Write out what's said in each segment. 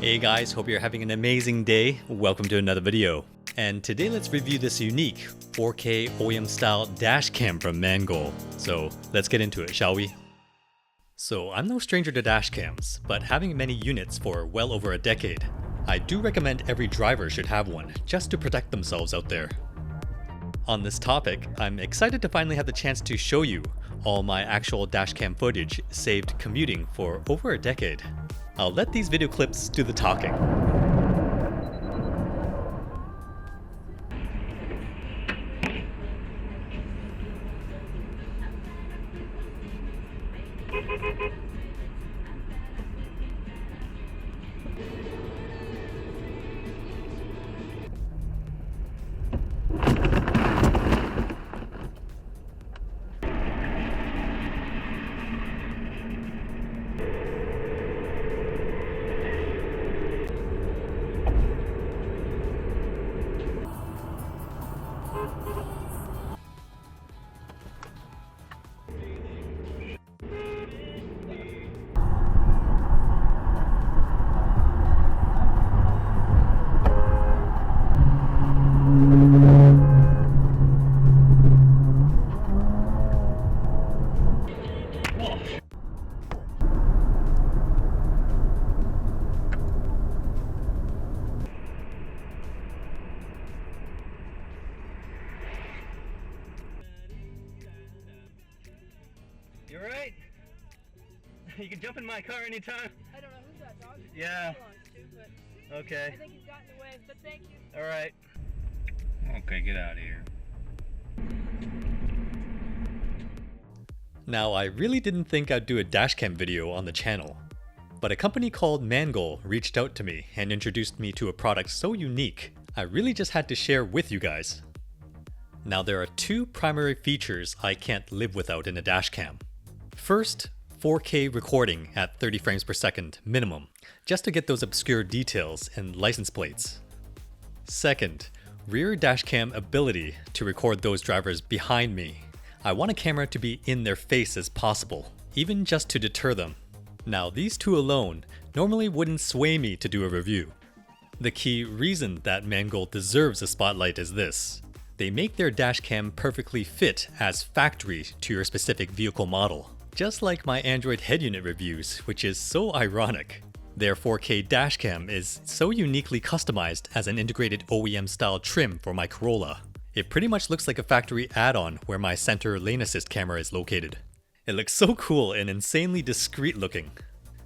Hey guys, hope you're having an amazing day. Welcome to another video. And today let's review this unique 4K OEM style dash cam from Mangoal. So let's get into it, shall we? So I'm no stranger to dash cams, but having many units for well over a decade, I do recommend every driver should have one just to protect themselves out there. On this topic, I'm excited to finally have the chance to show you all my actual dashcam footage saved commuting for over a decade. I'll let these video clips do the talking. You alright? You can jump in my car anytime. I don't know who's that dog. Yeah. But Okay. I think he's got in the way, but thank you. Alright. Okay, get out of here. Now, I really didn't think I'd do a dashcam video on the channel, but a company called Mangoal reached out to me and introduced me to a product so unique, I really just had to share with you guys. Now, there are two primary features I can't live without in a dashcam. First, 4K recording at 30 frames per second minimum, just to get those obscure details and license plates. Second, rear dashcam ability to record those drivers behind me. I want a camera to be in their face as possible, even just to deter them. Now, these two alone normally wouldn't sway me to do a review. The key reason that Mangoal deserves a spotlight is this. They make their dashcam perfectly fit as factory to your specific vehicle model. Just like my Android head unit reviews, which is so ironic. Their 4K dashcam is so uniquely customized as an integrated OEM style trim for my Corolla. It pretty much looks like a factory add-on where my center lane assist camera is located. It looks so cool and insanely discreet looking.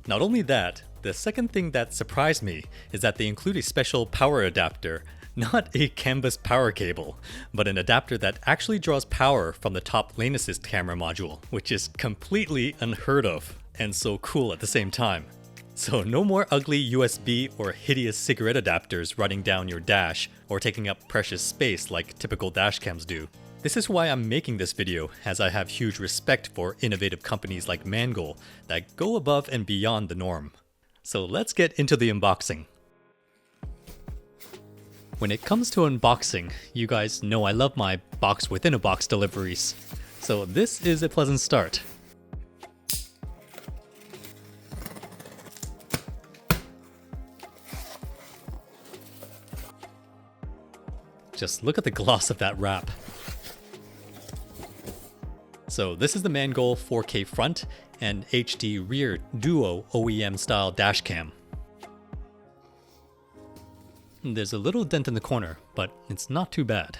Not only that, the second thing that surprised me is that they include a special power adapter. Not a canvas power cable, but an adapter that actually draws power from the top lane assist camera module, which is completely unheard of and so cool at the same time. So no more ugly USB or hideous cigarette adapters running down your dash or taking up precious space like typical dashcams do. This is why I'm making this video, as I have huge respect for innovative companies like Mangoal that go above and beyond the norm. So let's get into the unboxing. When it comes to unboxing, you guys know I love my box within a box deliveries, so this is a pleasant start. Just look at the gloss of that wrap. So this is the Mangoal 4K front and HD rear duo OEM style dashcam. There's a little dent in the corner, but it's not too bad.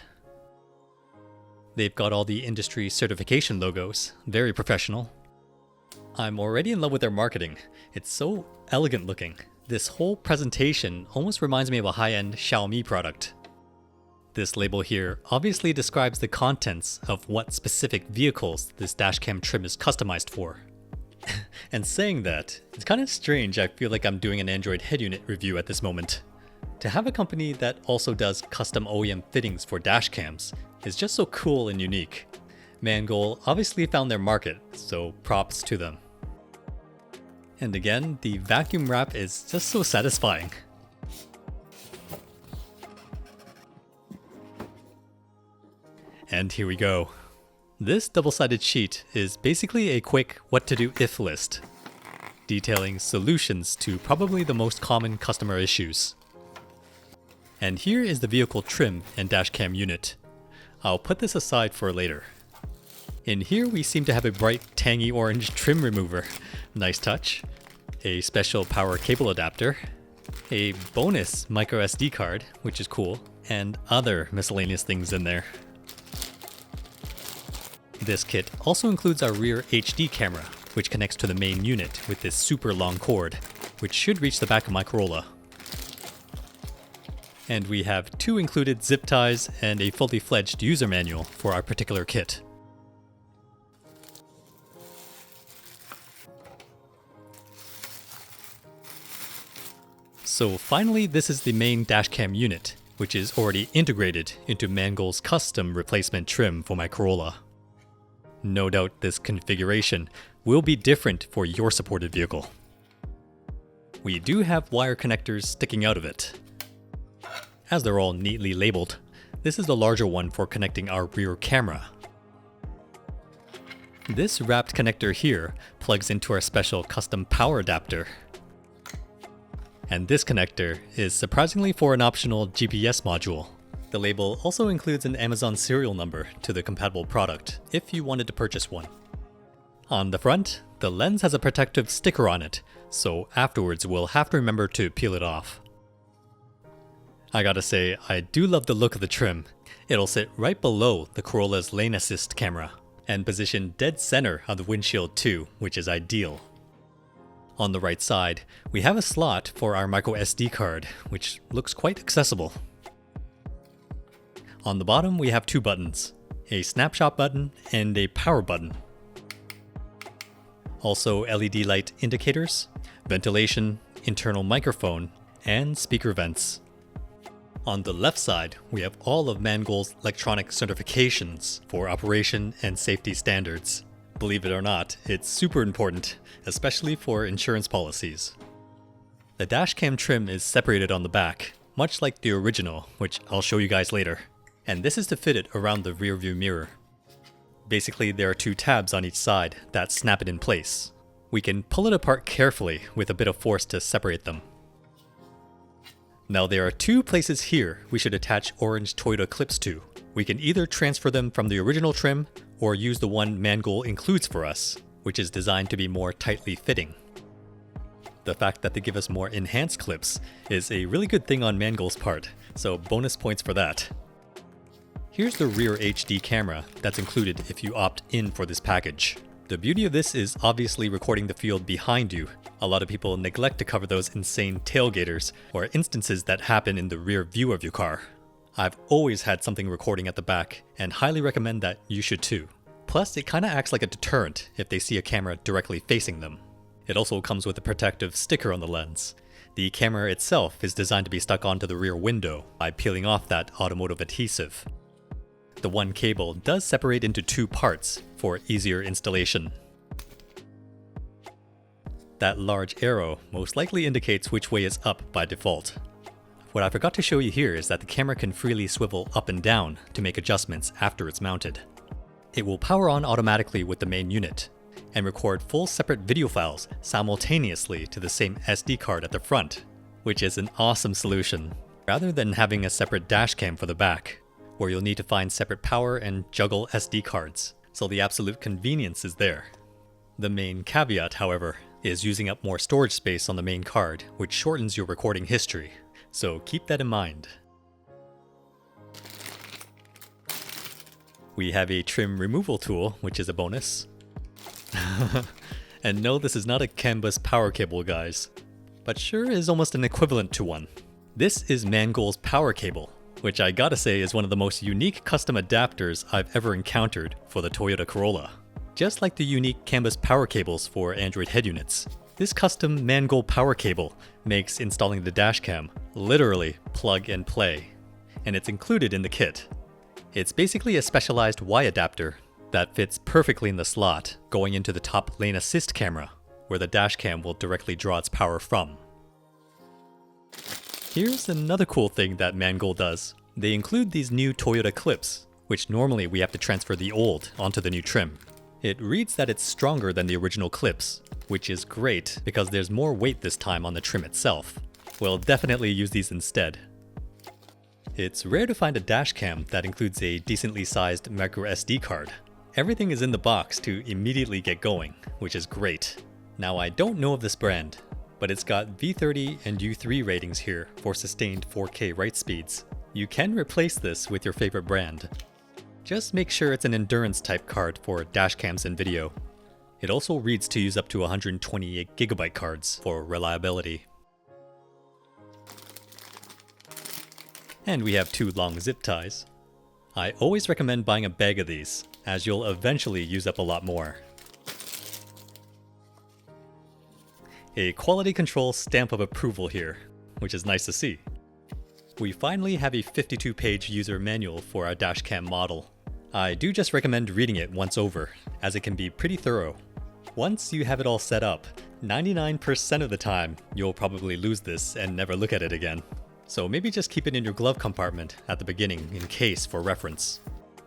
They've got all the industry certification logos, very professional. I'm already in love with their marketing. It's so elegant looking. This whole presentation almost reminds me of a high-end Xiaomi product. This label here obviously describes the contents of what specific vehicles this dashcam trim is customized for. And saying that, it's kind of strange I feel like I'm doing an Android head unit review at this moment. To have a company that also does custom OEM fittings for dashcams is just so cool and unique. Mangoal obviously found their market, so props to them. And again, the vacuum wrap is just so satisfying. And here we go. This double-sided sheet is basically a quick what to do if list. detailing solutions to probably the most common customer issues. And here is the vehicle trim and dashcam unit. I'll put this aside for later. In here we seem to have a bright tangy orange trim remover. Nice touch. A special power cable adapter. A bonus micro SD card, which is cool. And other miscellaneous things in there. This kit also includes our rear HD camera, which connects to the main unit with this super long cord, which should reach the back of my Corolla. And we have 2 included zip ties and a fully fledged user manual for our particular kit. So finally, this is the main dashcam unit, which is already integrated into Mangoal's custom replacement trim for my Corolla. No doubt this configuration will be different for your supported vehicle. We do have wire connectors sticking out of it. As they're all neatly labeled, this is the larger one for connecting our rear camera. This wrapped connector here plugs into our special custom power adapter. And this connector is surprisingly for an optional GPS module. The label also includes an Amazon serial number to the compatible product if you wanted to purchase one. On the front, the lens has a protective sticker on it, so afterwards we'll have to remember to peel it off. I gotta say, I do love the look of the trim. It'll sit right below the Corolla's lane assist camera, and positioned dead center of the windshield too, which is ideal. On the right side, we have a slot for our micro SD card, which looks quite accessible. On the bottom, we have 2 buttons, a snapshot button and a power button. Also LED light indicators, ventilation, internal microphone, and speaker vents. On the left side, we have all of Mangoal's electronic certifications for operation and safety standards. Believe it or not, it's super important, especially for insurance policies. The dashcam trim is separated on the back, much like the original, which I'll show you guys later. And this is to fit it around the rear view mirror. Basically, there are 2 tabs on each side that snap it in place. We can pull it apart carefully with a bit of force to separate them. Now there are 2 places here we should attach orange Toyota clips to. We can either transfer them from the original trim or use the one Mangoal includes for us, which is designed to be more tightly fitting. The fact that they give us more enhanced clips is a really good thing on Mangoal's part, so bonus points for that. Here's the rear HD camera that's included if you opt in for this package. The beauty of this is obviously recording the field behind you. A lot of people neglect to cover those insane tailgaters or instances that happen in the rear view of your car. I've always had something recording at the back and highly recommend that you should too. Plus, it kinda acts like a deterrent if they see a camera directly facing them. It also comes with a protective sticker on the lens. The camera itself is designed to be stuck onto the rear window by peeling off that automotive adhesive. The one cable does separate into 2 parts for easier installation. That large arrow most likely indicates which way is up by default. What I forgot to show you here is that the camera can freely swivel up and down to make adjustments after it's mounted. It will power on automatically with the main unit and record full separate video files simultaneously to the same SD card at the front, which is an awesome solution, rather than having a separate dashcam for the back, where you'll need to find separate power and juggle SD cards, so the absolute convenience is there. The main caveat, however, is using up more storage space on the main card, which shortens your recording history, so keep that in mind. We have a trim removal tool, which is a bonus. And no, this is not a CAN bus power cable, guys, but sure is almost an equivalent to one. This is Mangoal's power cable, which I gotta say is one of the most unique custom adapters I've ever encountered for the Toyota Corolla. Just like the unique CAN bus power cables for Android head units, this custom Mangoal power cable makes installing the dashcam literally plug and play, and it's included in the kit. It's basically a specialized Y adapter that fits perfectly in the slot going into the top lane assist camera, where the dashcam will directly draw its power from. Here's another cool thing that Mangoal does. They include these new Toyota clips, which normally we have to transfer the old onto the new trim. It reads that it's stronger than the original clips, which is great because there's more weight this time on the trim itself. We'll definitely use these instead. It's rare to find a dashcam that includes a decently sized micro SD card. Everything is in the box to immediately get going, which is great. Now I don't know of this brand, but it's got V30 and U3 ratings here for sustained 4K write speeds. You can replace this with your favorite brand. Just make sure it's an endurance type card for dashcams and video. It also reads to use up to 128GB cards for reliability. And we have 2 long zip ties. I always recommend buying a bag of these, as you'll eventually use up a lot more. A quality control stamp of approval here, which is nice to see. We finally have a 52-page user manual for our dashcam model. I do just recommend reading it once over, as it can be pretty thorough. Once you have it all set up, 99% of the time, you'll probably lose this and never look at it again. So maybe just keep it in your glove compartment at the beginning in case for reference.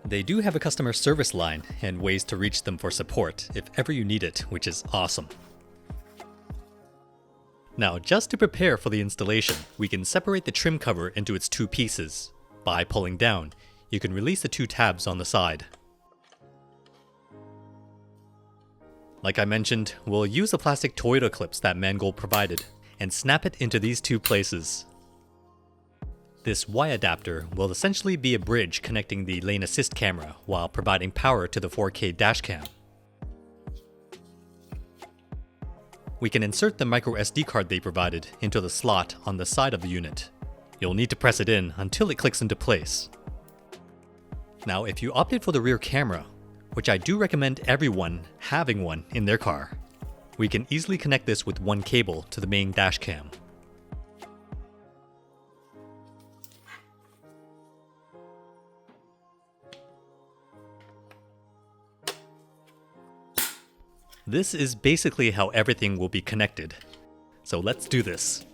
They do have a customer service line and ways to reach them for support if ever you need it, which is awesome. Now, just to prepare for the installation, we can separate the trim cover into its 2 pieces. By pulling down, you can release the 2 tabs on the side. Like I mentioned, we'll use the plastic Toyota clips that Mangoal provided and snap it into these 2 places. This Y adapter will essentially be a bridge connecting the lane assist camera while providing power to the 4K dashcam. We can insert the micro SD card they provided into the slot on the side of the unit. You'll need to press it in until it clicks into place. Now, if you opted for the rear camera, which I do recommend everyone having one in their car, we can easily connect this with one cable to the main dashcam. This is basically how everything will be connected. So let's do this.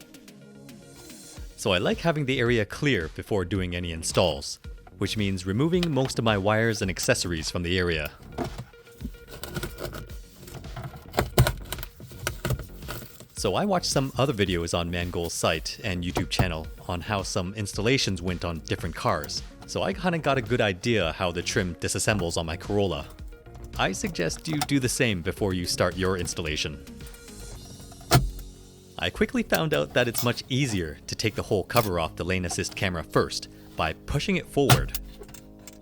So I like having the area clear before doing any installs, which means removing most of my wires and accessories from the area. So I watched some other videos on Mangoal's site and YouTube channel on how some installations went on different cars, so I kinda got a good idea how the trim disassembles on my Corolla. I suggest you do the same before you start your installation. I quickly found out that it's much easier to take the whole cover off the lane assist camera first by pushing it forward.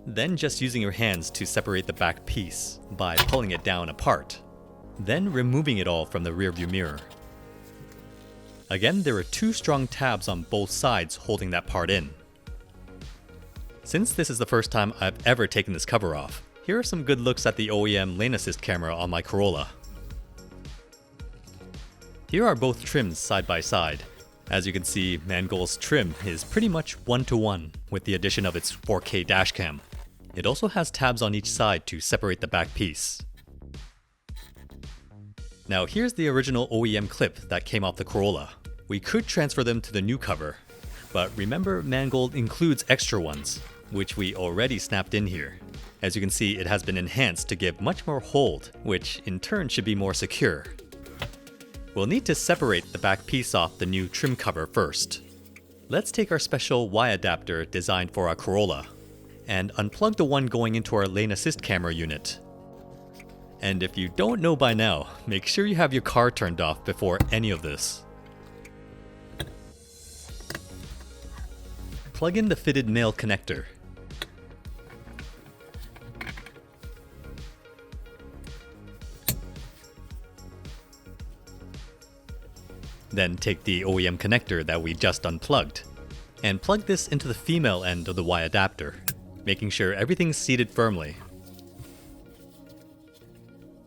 Then just using your hands to separate the back piece by pulling it down apart. Then removing it all from the rearview mirror. Again, there are 2 strong tabs on both sides holding that part in. Since this is the first time I've ever taken this cover off, here are some good looks at the OEM lane assist camera on my Corolla. Here are both trims side by side. As you can see, Mangoal's trim is pretty much 1-to-1 with the addition of its 4K dashcam. It also has tabs on each side to separate the back piece. Now here's the original OEM clip that came off the Corolla. We could transfer them to the new cover, but remember Mangoal includes extra ones, which we already snapped in here. As you can see, it has been enhanced to give much more hold, which in turn should be more secure. We'll need to separate the back piece off the new trim cover first. Let's take our special Y adapter designed for our Corolla and unplug the one going into our lane assist camera unit. And if you don't know by now, make sure you have your car turned off before any of this. Plug in the fitted male connector. Then take the OEM connector that we just unplugged, and plug this into the female end of the Y adapter, making sure everything's seated firmly.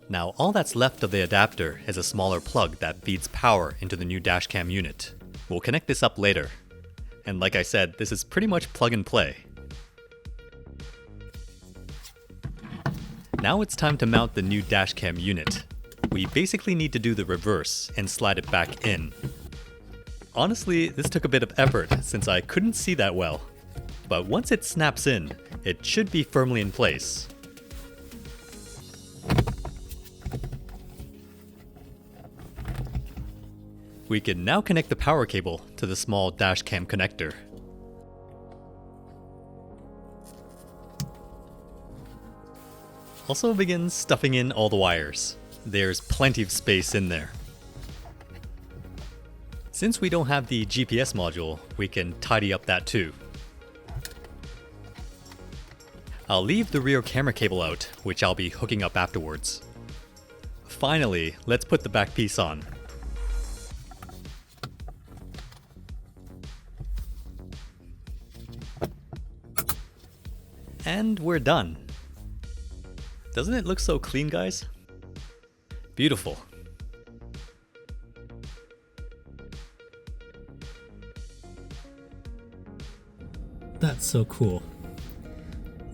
Now all that's left of the adapter is a smaller plug that feeds power into the new Dashcam unit. We'll connect this up later. And like I said, this is pretty much plug and play. Now it's time to mount the new Dashcam unit. We basically need to do the reverse and slide it back in. Honestly, this took a bit of effort since I couldn't see that well. But once it snaps in, it should be firmly in place. We can now connect the power cable to the small dashcam connector. Also begin stuffing in all the wires. There's plenty of space in there. Since we don't have the GPS module, we can tidy up that too. I'll leave the rear camera cable out, which I'll be hooking up afterwards. Finally, let's put the back piece on. And we're done. Doesn't it look so clean, guys? Beautiful. That's so cool.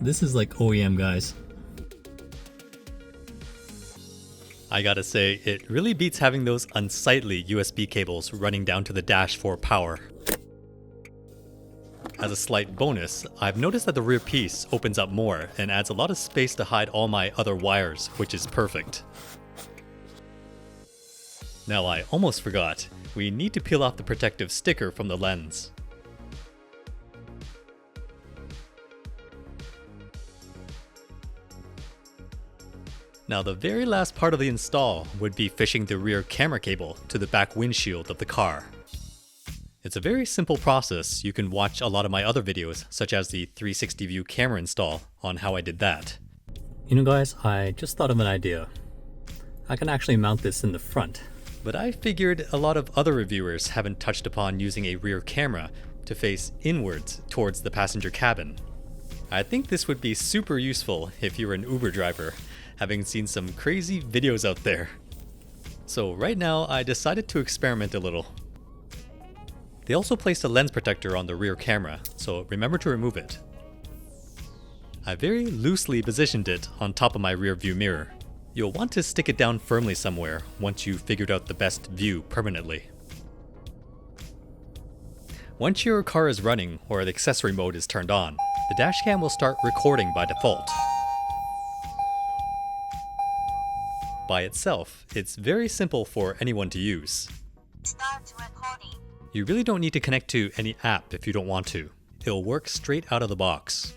This is like OEM, guys. I gotta say, it really beats having those unsightly USB cables running down to the dash for power. As a slight bonus, I've noticed that the rear piece opens up more and adds a lot of space to hide all my other wires, which is perfect. Now I almost forgot, we need to peel off the protective sticker from the lens. Now the very last part of the install would be fishing the rear camera cable to the back windshield of the car. It's a very simple process. You can watch a lot of my other videos, such as the 360 view camera install, on how I did that. You know guys, I just thought of an idea. I can actually mount this in the front. But I figured a lot of other reviewers haven't touched upon using a rear camera to face inwards towards the passenger cabin. I think this would be super useful if you're an Uber driver, having seen some crazy videos out there. So right now I decided to experiment a little. They also placed a lens protector on the rear camera, so remember to remove it. I very loosely positioned it on top of my rear view mirror. You'll want to stick it down firmly somewhere once you've figured out the best view permanently. Once your car is running or the accessory mode is turned on, the dashcam will start recording by default. By itself, it's very simple for anyone to use. Start recording. You really don't need to connect to any app if you don't want to. It'll work straight out of the box.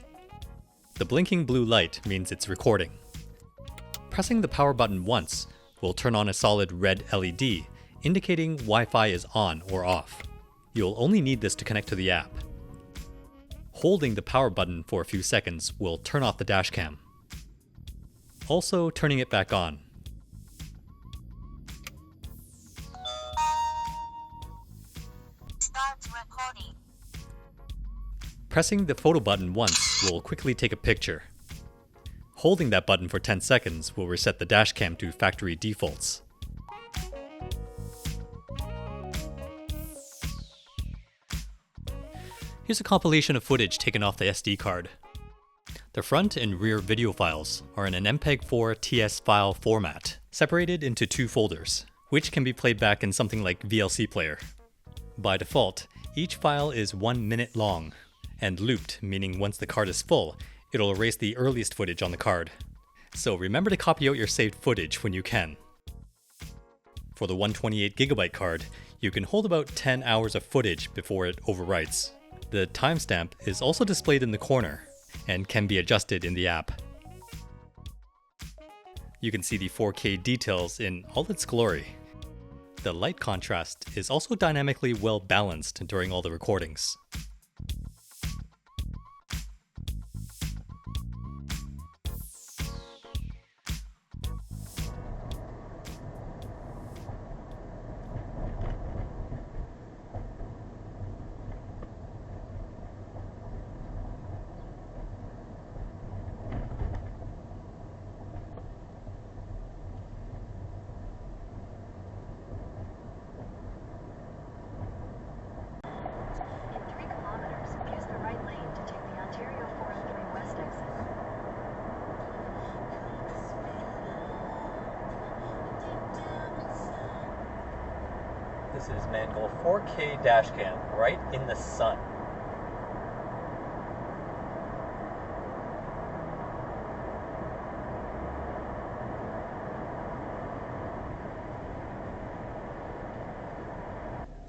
The blinking blue light means it's recording. Pressing the power button once will turn on a solid red LED, indicating Wi-Fi is on or off. You'll only need this to connect to the app. Holding the power button for a few seconds will turn off the dashcam. Also turning it back on. Start recording. Pressing the photo button once will quickly take a picture. Holding that button for 10 seconds will reset the dashcam to factory defaults. Here's a compilation of footage taken off the SD card. The front and rear video files are in an MPEG-4 TS file format, separated into two folders, which can be played back in something like VLC Player. By default, each file is 1 minute long, and looped, meaning once the card is full, it'll erase the earliest footage on the card. So remember to copy out your saved footage when you can. For the 128GB card, you can hold about 10 hours of footage before it overwrites. The timestamp is also displayed in the corner, and can be adjusted in the app. You can see the 4K details in all its glory. The light contrast is also dynamically well balanced during all the recordings. This is Mangoal 4K dashcam, right in the sun.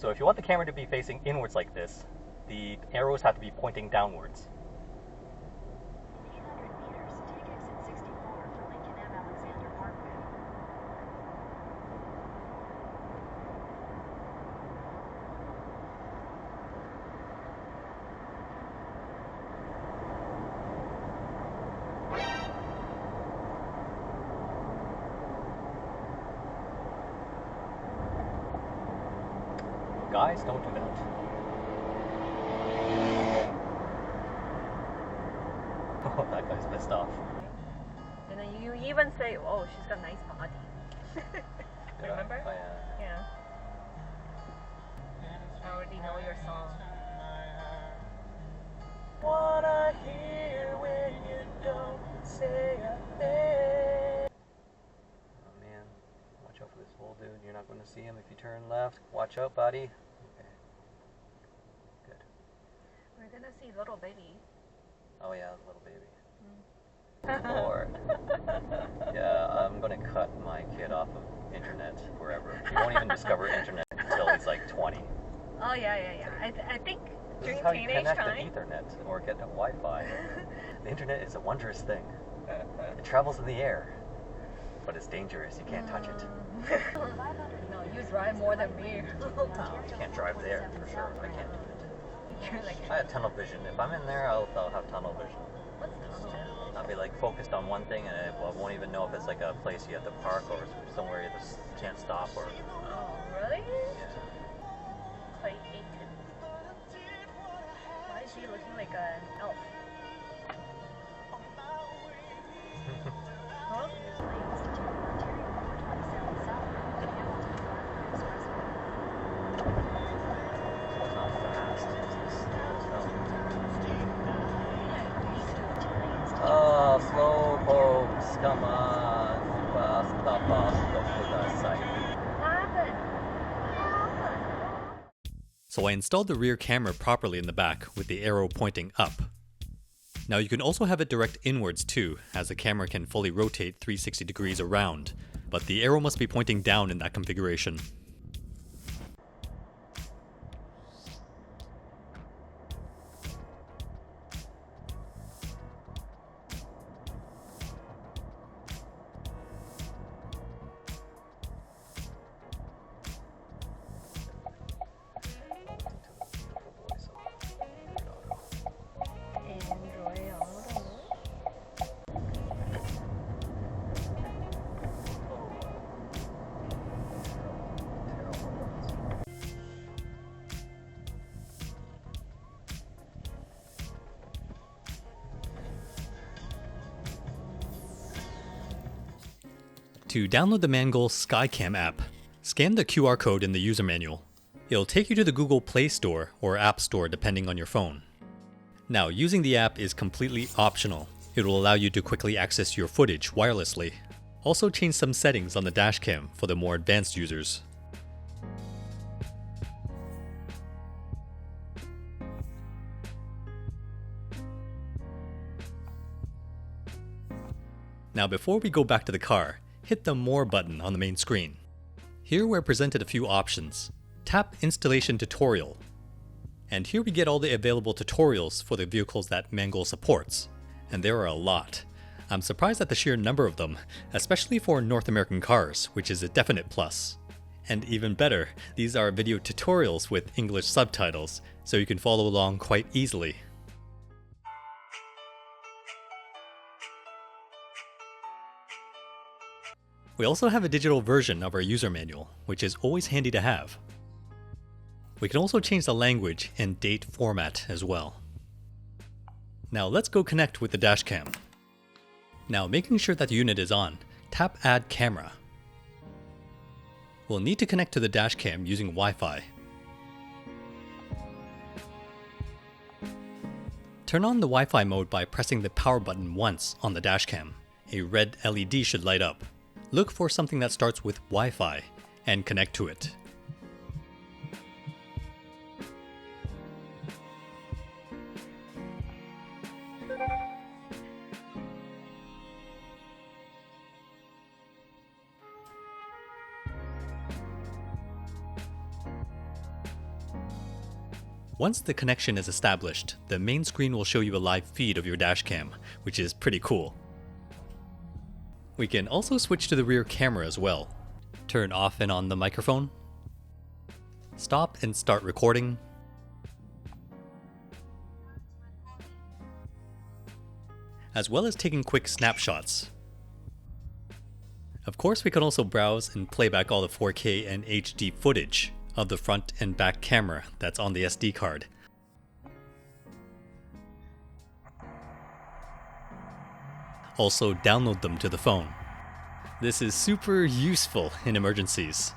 So if you want the camera to be facing inwards like this, the arrows have to be pointing downwards. Guys, don't do that. Oh, that guy's pissed off. And then you even say, oh, she's got a nice body. Remember? Yeah. I already know your song. Wanna hear when you don't say a thing. Oh man, watch out for this old dude. You're not going to see him if you turn left. Watch out, buddy. Okay. Good. We're gonna see little baby. Oh yeah, little baby. Lord. Yeah, I'm gonna cut my kid off of internet forever. He won't even discover internet until he's like 20. Oh yeah. I think This during is how you teenage connect time. to Ethernet or get to Wi-Fi. The internet is a wondrous thing. It travels in the air, but it's dangerous. You can't touch it. No, you drive more than me. No, you can't drive there for sure. I can't do it. You're like, I have tunnel vision. If I'm in there, I'll have tunnel vision. what's tunnel? I'll be like focused on one thing, and I won't even know if it's like a place you have to park or somewhere you just can't stop or. Oh, really? Quite Aiken. Why is he looking like an elf? Huh? It's not fast. It's slow. Oh, slow folks, come on. Basta, for God's sake. What happened? So I installed the rear camera properly in the back with the arrow pointing up. Now you can also have it direct inwards too, as the camera can fully rotate 360 degrees around, but the arrow must be pointing down in that configuration. Enjoy auto. To download the Mangoal SkyCamm app, scan the QR code in the user manual. It'll take you to the Google Play Store or App Store depending on your phone. Now, using the app is completely optional. It will allow you to quickly access your footage wirelessly. Also change some settings on the dashcam for the more advanced users. Now before we go back to the car, hit the More button on the main screen. Here we're presented a few options. Tap Installation Tutorial. And here we get all the available tutorials for the vehicles that Mangoal supports. And there are a lot. I'm surprised at the sheer number of them, especially for North American cars, which is a definite plus. And even better, these are video tutorials with English subtitles, so you can follow along quite easily. We also have a digital version of our user manual, which is always handy to have. We can also change the language and date format as well. Now let's go connect with the dashcam. Now making sure that the unit is on, tap Add Camera. We'll need to connect to the dashcam using Wi-Fi. Turn on the Wi-Fi mode by pressing the power button once on the dashcam. A red LED should light up. Look for something that starts with Wi-Fi and connect to it. Once the connection is established, the main screen will show you a live feed of your dashcam, which is pretty cool. We can also switch to the rear camera as well. Turn off and on the microphone. Stop and start recording. As well as taking quick snapshots. Of course, we can also browse and play back all the 4K and HD footage of the front and back camera that's on the SD card. Also download them to the phone. This is super useful in emergencies.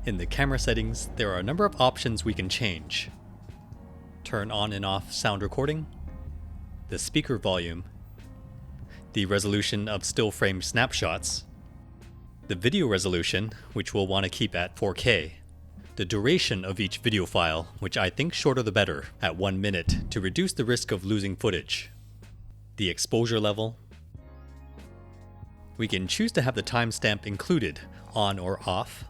In the camera settings, there are a number of options we can change. Turn on and off sound recording, the speaker volume, the resolution of still frame snapshots, the video resolution, which we'll want to keep at 4K, the duration of each video file, which I think shorter the better, at 1 minute to reduce the risk of losing footage, the exposure level. We can choose to have the timestamp included, on or off,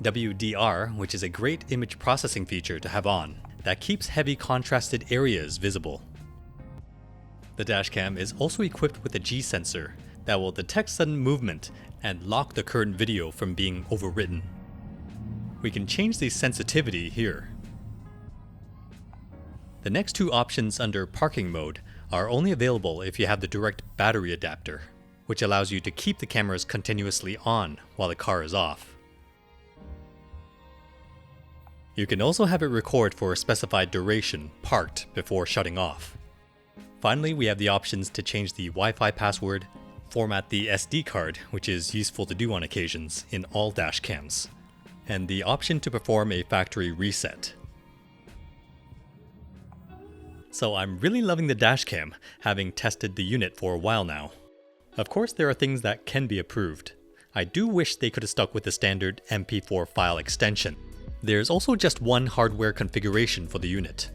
WDR, which is a great image processing feature to have on, that keeps heavy contrasted areas visible. The dashcam is also equipped with a G sensor that will detect sudden movement and lock the current video from being overwritten. We can change the sensitivity here. The next two options under parking mode are only available if you have the direct battery adapter, which allows you to keep the cameras continuously on while the car is off. You can also have it record for a specified duration parked before shutting off. Finally, we have the options to change the Wi-Fi password, format the SD card, which is useful to do on occasions in all dashcams, and the option to perform a factory reset. So I'm really loving the dashcam, having tested the unit for a while now. Of course, there are things that can be improved. I do wish they could have stuck with the standard MP4 file extension. There's also just one hardware configuration for the unit.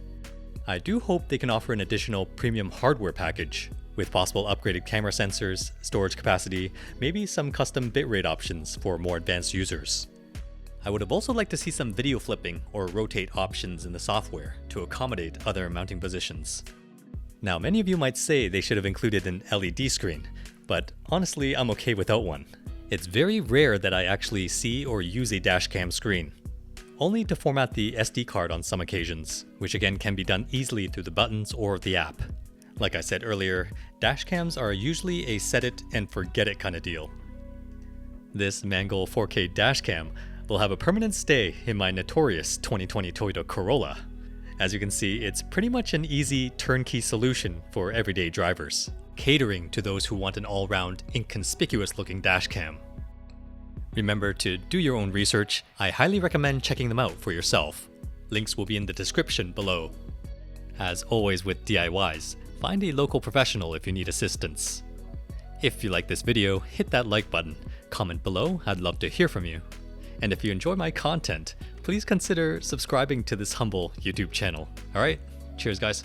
I do hope they can offer an additional premium hardware package, with possible upgraded camera sensors, storage capacity, maybe some custom bitrate options for more advanced users. I would have also liked to see some video flipping or rotate options in the software to accommodate other mounting positions. Now, many of you might say they should have included an LED screen, but honestly, I'm okay without one. It's very rare that I actually see or use a dashcam screen. Only to format the SD card on some occasions, which again can be done easily through the buttons or the app. Like I said earlier, dashcams are usually a set it and forget it kind of deal. This Mangoal 4K dashcam will have a permanent stay in my notorious 2020 Toyota Corolla. As you can see, it's pretty much an easy turnkey solution for everyday drivers, catering to those who want an all-round inconspicuous looking dashcam. Remember to do your own research. I highly recommend checking them out for yourself. Links will be in the description below. As always with DIYs, find a local professional if you need assistance. If you like this video, hit that like button, comment below, I'd love to hear from you. And if you enjoy my content, please consider subscribing to this humble YouTube channel. Alright, cheers guys.